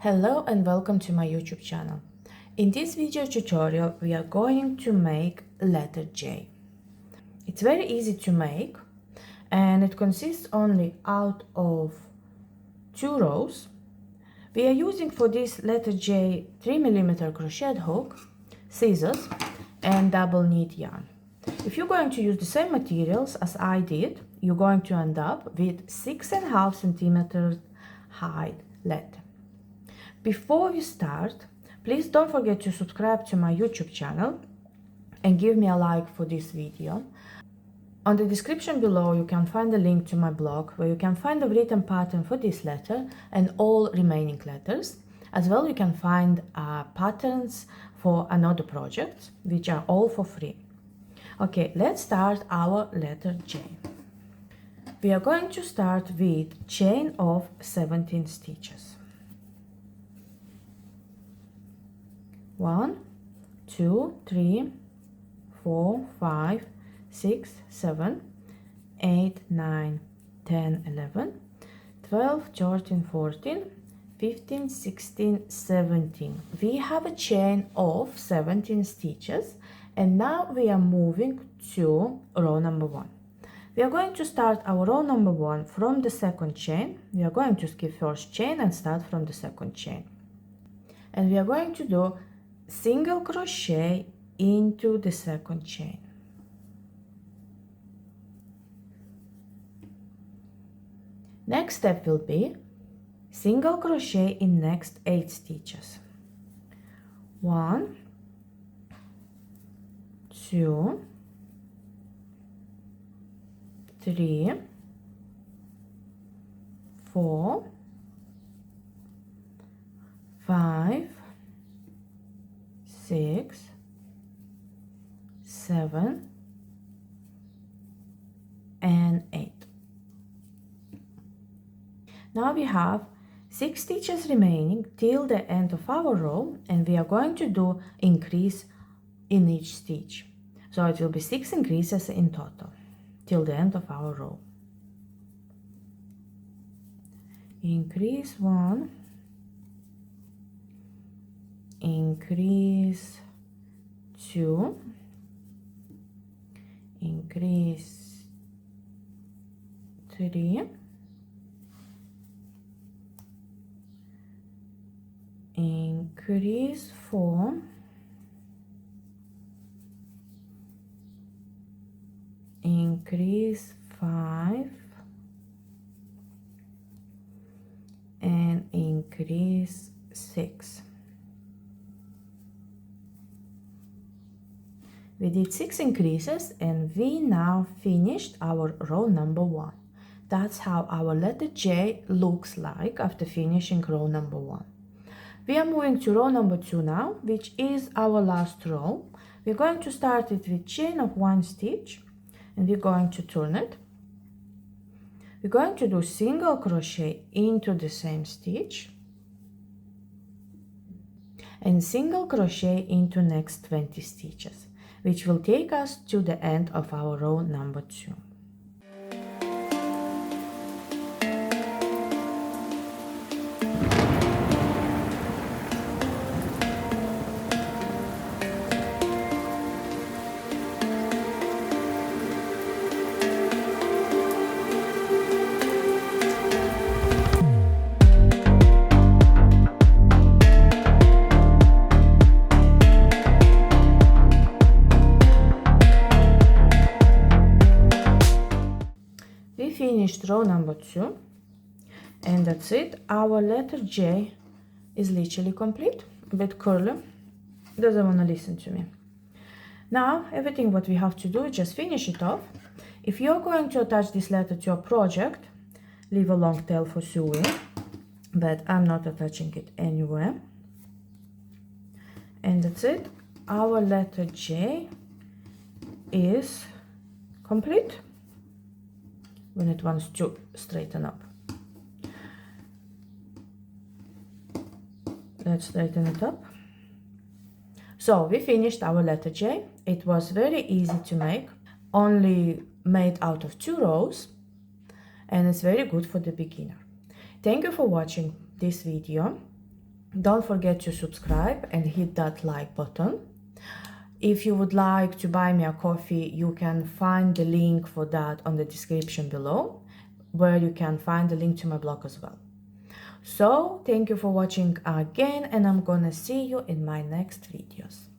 Hello and welcome to my YouTube channel. In this video tutorial we are going to make letter J. It's very easy to make and it consists only out of 2 rows. We are using for this letter J 3mm crochet hook, scissors and double knit yarn. If you're going to use the same materials as I did, you're going to end up with 6.5 centimeters high letter. Before we start, please don't forget to subscribe to my YouTube channel and give me a like for this video. On the description below you can find a link to my blog where you can find the written pattern for this letter and all remaining letters. As well you can find patterns for another projects which are all for free. Okay, let's start our letter J. We are going to start with chain of 17 stitches. 1, 2, 3, 4, 5, 6, 7, 8, 9, 10, 11, 12, 13, 14, 15, 16, 17. We have a chain of 17 stitches and now we are moving to row number 1. We are going to start our row number 1 from the second chain. We are going to skip first chain and start from the second chain. And we are going to do single crochet into the second chain. Next step will be single crochet in next 8 stitches. 1, 2, 3, 4, 5, 6, 7, and 8. Now we have 6 stitches remaining till the end of our row, and we are going to do increase in each stitch. So it will be 6 increases in total till the end of our row. Increase 1, increase 2, increase 3, increase 4, increase 5, and increase 6. We did 6 increases and we now finished our row number 1. That's how our letter J looks like after finishing row number 1. We are moving to row number 2 now, which is our last row. We're going to start it with chain of 1 stitch and we're going to turn it. We're going to do single crochet into the same stitch and single crochet into next 20 stitches, which will take us to the end of our row number 2. Finished row number 2 and that's it. Our letter J is literally complete. A bit curly, doesn't want to listen to me. Now everything what we have to do is just finish it off. If you're going to attach this letter to your project, leave a long tail for sewing, but I'm not attaching it anywhere. And that's it. Our letter J is complete when it wants to straighten up. Let's straighten it up. So we finished our letter J. It was very easy to make, only made out of 2 rows, and it's very good for the beginner. Thank you for watching this video. Don't forget to subscribe and hit that like button. If you would like to buy me a coffee, you can find the link for that on the description below, where you can find the link to my blog as well. So thank you for watching again, and I'm gonna see you in my next videos.